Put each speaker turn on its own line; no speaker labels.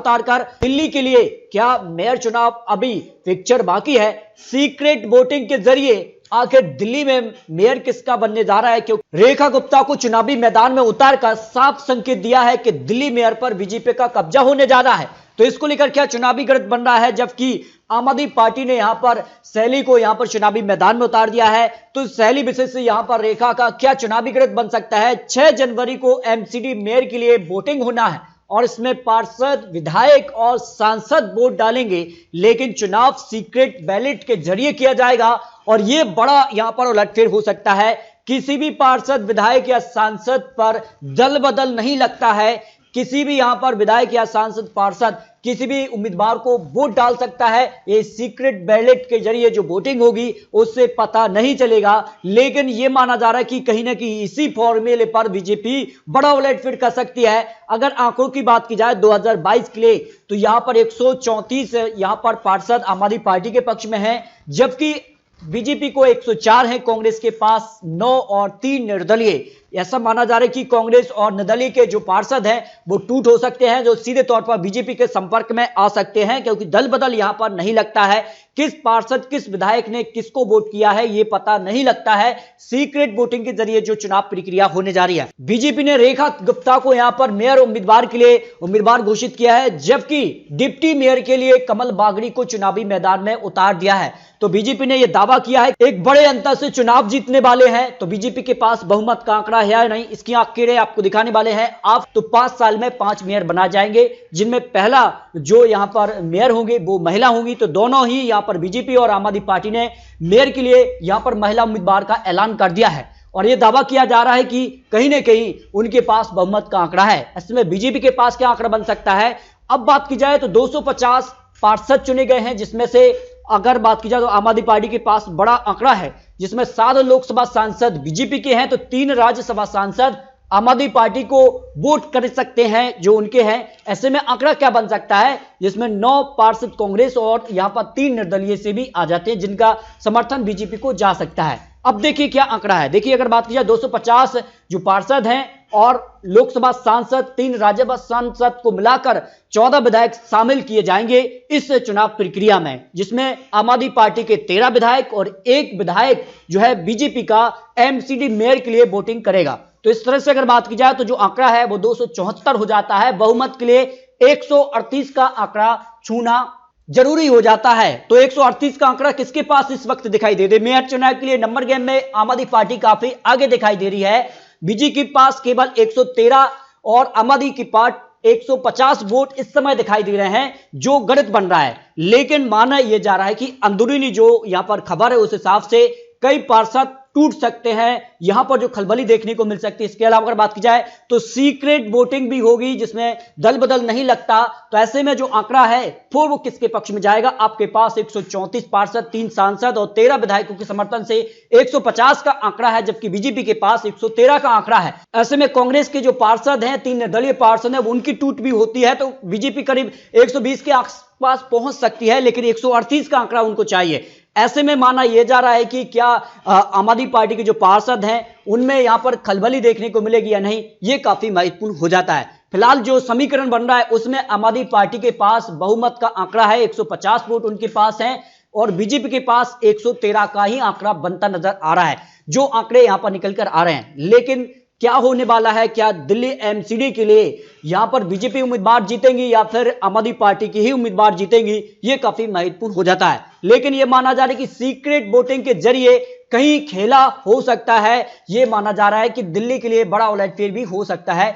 उतारकर दिल्ली के लिए क्या मेयर चुनाव अभी पिक्चर बाकी है। सीक्रेट वोटिंग के जरिए आखिर दिल्ली में मेयर किसका बनने जा रहा है, क्योंकि रेखा गुप्ता को चुनावी मैदान में उतारकर साफ संकेत दिया है कि दिल्ली मेयर पर बीजेपी का कब्जा होने जा रहा है। तो इसको लेकर क्या चुनावी गढ़ बन रहा है, जबकि आम आदमी पार्टी ने यहां पर सैली को यहां पर चुनावी मैदान में उतार दिया है। तो सैली विशेष से यहां पर रेखा का क्या चुनावी गढ़ बन सकता है। 6 जनवरी को एमसीडी मेयर के लिए वोटिंग होना है और इसमें पार्षद, विधायक और सांसद वोट डालेंगे, लेकिन चुनाव सीक्रेट बैलेट के जरिए किया जाएगा और यह बड़ा यहां पर उलटफेर हो सकता है। किसी भी पार्षद, विधायक या सांसद पर दल बदल नहीं लगता है। किसी भी यहां पर विधायक या सांसद, पार्षद किसी भी उम्मीदवार को वोट डाल सकता है। ये सीक्रेट बैलेट के जरिए जो वोटिंग होगी उससे पता नहीं चलेगा, लेकिन यह माना जा रहा है कि कहीं ना कहीं इसी फॉर्मूले पर बीजेपी बड़ा उलटफेर कर सकती है। अगर आंकड़ों की बात की जाए 2022 के लिए, तो यहां पर 134 यहां पर पार्षद आम आदमी पार्टी के पक्ष में है, जबकि बीजेपी को 104 है, कांग्रेस के पास 9 और 3 निर्दलीय। ऐसा माना जा रहा है कि कांग्रेस और निर्दलीय के जो पार्षद हैं वो टूट हो सकते हैं, जो सीधे तौर पर बीजेपी के संपर्क में आ सकते हैं, क्योंकि दल बदल यहां पर नहीं लगता है। किस पार्षद, किस विधायक ने किसको वोट किया है ये पता नहीं लगता है। सीक्रेट वोटिंग के जरिए जो चुनाव प्रक्रिया होने जा रही है। बीजेपी ने रेखा गुप्ता को यहां पर मेयर उम्मीदवार के लिए उम्मीदवार घोषित किया है, जबकि डिप्टी मेयर के लिए कमल बागड़ी को चुनावी मैदान में उतार दिया है। तो बीजेपी ने यह दावा किया है एक बड़े अंतर से चुनाव जीतने वाले हैं। तो बीजेपी के पास बहुमत का आंकड़ा है या नहीं, इसकी आंकड़े आपको दिखाने वाले हैं। आप तो 5 साल में 5 मेयर बना जाएंगे, जिनमें पहला जो यहां पर मेयर होंगे वो महिला होंगी। तो दोनों ही यहां पर बीजेपी और आम आदमी पार्टी ने मेयर के लिए यहां पर महिला उम्मीदवार का ऐलान कर दिया है और यह दावा किया जा रहा है कि कहीं ना कहीं उनके पास बहुमत का आंकड़ा है। ऐसे में बीजेपी के पास क्या आंकड़ा बन सकता है। अब बात की जाए तो 250 पार्षद चुने गए हैं, जिसमें से अगर बात की जाए तो आम आदमी पार्टी के पास बड़ा आंकड़ा है, जिसमें 7 लोकसभा सांसद बीजेपी के हैं, तो 3 राज्यसभा सांसद आम आदमी पार्टी को वोट कर सकते हैं जो उनके हैं। ऐसे में आंकड़ा क्या बन सकता है, जिसमें 9 पार्षद कांग्रेस और यहां पर 3 निर्दलीय से भी आ जाते हैं, जिनका समर्थन बीजेपी को जा सकता है। अब देखिए क्या आंकड़ा है। देखिए अगर बात की जाए 250 जो पार्षद हैं और लोकसभा सांसद, 3 राज्यसभा सांसद को मिलाकर 14 विधायक शामिल किए जाएंगे इस चुनाव प्रक्रिया में, जिसमें आम आदमी पार्टी के 13 विधायक और 1 विधायक जो है बीजेपी का एमसीडी मेयर के लिए वोटिंग करेगा। तो इस तरह से अगर बात की जाए तो जो आंकड़ा है वो 274 हो जाता है। बहुमत के लिए 138 का आंकड़ा छूना जरूरी हो जाता है। तो 138 का आंकड़ा किसके पास इस वक्त दिखाई दे रही है। मेयर चुनाव के लिए नंबर गेम में आम आदमी पार्टी काफी आगे दिखाई दे रही है। बीजेपी के पास केवल 113 और आम आदमी की पार्टी 150 वोट इस समय दिखाई दे रहे हैं, जो गणित बन रहा है। लेकिन माना यह जा रहा है कि अंदरूनी जो यहां पर खबर है उस हिसाब से कई पार्षद टूट सकते हैं, यहां पर जो खलबली देखने को मिल सकती है। इसके अलावा अगर बात की जाए तो सीक्रेट वोटिंग भी होगी, जिसमें दल बदल नहीं लगता। तो ऐसे में जो आंकड़ा है फिर वो किसके पक्ष में जाएगा। आपके पास 134 पार्षद, 3 सांसद और 13 विधायकों के समर्थन से 150 का आंकड़ा है, जबकि बीजेपी के पास 113 का आंकड़ा है। ऐसे में कांग्रेस के जो पार्षद हैं, 3 निर्दलीय पार्षद हैं, उनकी टूट भी होती है, तो बीजेपी करीब 120 के आसपास पहुंच सकती है, लेकिन 138 का आंकड़ा उनको चाहिए। ऐसे में माना यह जा रहा है कि क्या आम आदमी पार्टी के जो पार्षद हैं उनमें यहां पर खलबली देखने को मिलेगी या नहीं, यह काफी महत्वपूर्ण हो जाता है। फिलहाल जो समीकरण बन रहा है उसमें आम आदमी पार्टी के पास बहुमत का आंकड़ा है, 150 वोट उनके पास हैं और बीजेपी के पास 113 का ही आंकड़ा बनता नजर आ रहा है, जो आंकड़े यहां पर निकल कर आ रहे हैं। लेकिन क्या होने वाला है, क्या दिल्ली एमसीडी के लिए यहां पर बीजेपी उम्मीदवार जीतेंगी या फिर आम आदमी पार्टी की ही उम्मीदवार जीतेंगी, यह काफी महत्वपूर्ण हो जाता है। लेकिन यह माना जा रहा है कि सीक्रेट वोटिंग के जरिए कहीं खेला हो सकता है। यह माना जा रहा है कि दिल्ली के लिए बड़ा उलटफेर भी हो सकता है।